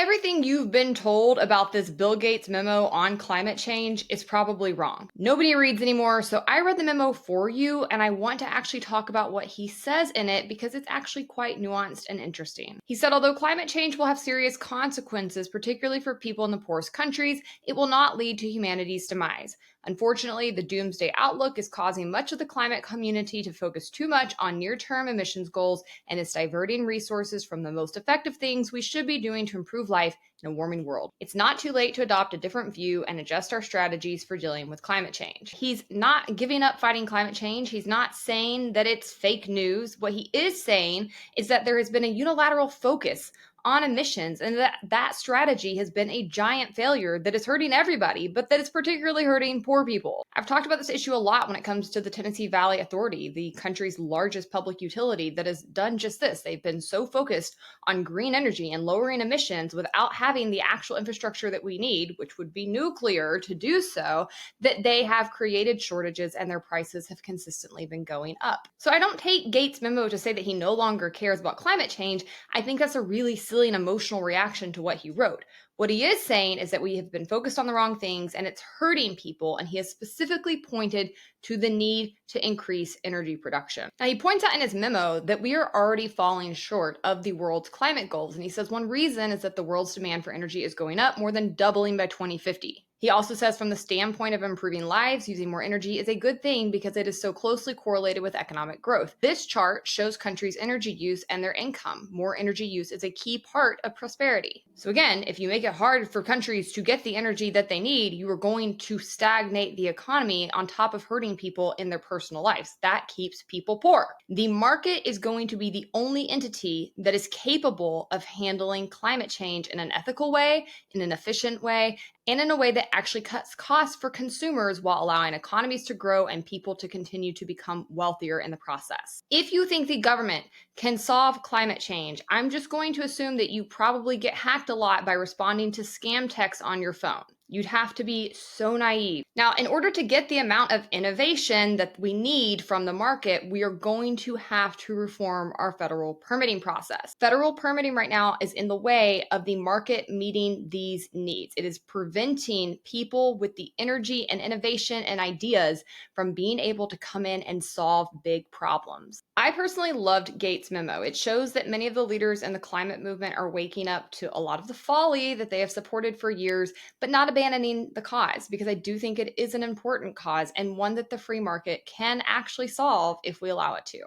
Everything you've been told about this Bill Gates memo on climate change is probably wrong. Nobody reads anymore, so I read the memo for you, and I want to actually talk about what he says in it because it's actually quite nuanced and interesting. He said, although climate change will have serious consequences, particularly for people in the poorest countries, it will not lead to humanity's demise. Unfortunately, the doomsday outlook is causing much of the climate community to focus too much on near-term emissions goals, and it's diverting resources from the most effective things we should be doing to improve life in a warming world. It's not too late to adopt a different view and adjust our strategies for dealing with climate change. He's not giving up fighting climate change. He's not saying that it's fake news. What he is saying is that there has been a unilateral focus on emissions and that strategy has been a giant failure that is hurting everybody, but that is particularly hurting poor people. I've talked about this issue a lot when it comes to the Tennessee Valley Authority, the country's largest public utility that has done just this. They've been so focused on green energy and lowering emissions without having the actual infrastructure that we need, which would be nuclear, to do so, that they have created shortages and their prices have consistently been going up. So I don't take Gates' memo to say that he no longer cares about climate change. I think that's a really silly and emotional reaction to what he wrote. What he is saying is that we have been focused on the wrong things and it's hurting people, and he has specifically pointed to the need to increase energy production. Now, he points out in his memo that we are already falling short of the world's climate goals, and he says one reason is that the world's demand for energy is going up, more than doubling by 2050. He also says from the standpoint of improving lives, using more energy is a good thing because it is so closely correlated with economic growth. This chart shows countries' energy use and their income. More energy use is a key part of prosperity. So again, if you make it hard for countries to get the energy that they need, you are going to stagnate the economy on top of hurting people in their personal lives. That keeps people poor. The market is going to be the only entity that is capable of handling climate change in an ethical way, in an efficient way, and in a way that actually cuts costs for consumers while allowing economies to grow and people to continue to become wealthier in the process. If you think the government can solve climate change, I'm just going to assume that you probably get hacked a lot by responding to scam texts on your phone. You'd have to be so naive. Now, in order to get the amount of innovation that we need from the market, we are going to have to reform our federal permitting process. Federal permitting right now is in the way of the market meeting these needs. It is preventing people with the energy and innovation and ideas from being able to come in and solve big problems. I personally loved Gates' memo. It shows that many of the leaders in the climate movement are waking up to a lot of the folly that they have supported for years, but not abandoning the cause, because I do think it is an important cause and one that the free market can actually solve if we allow it to.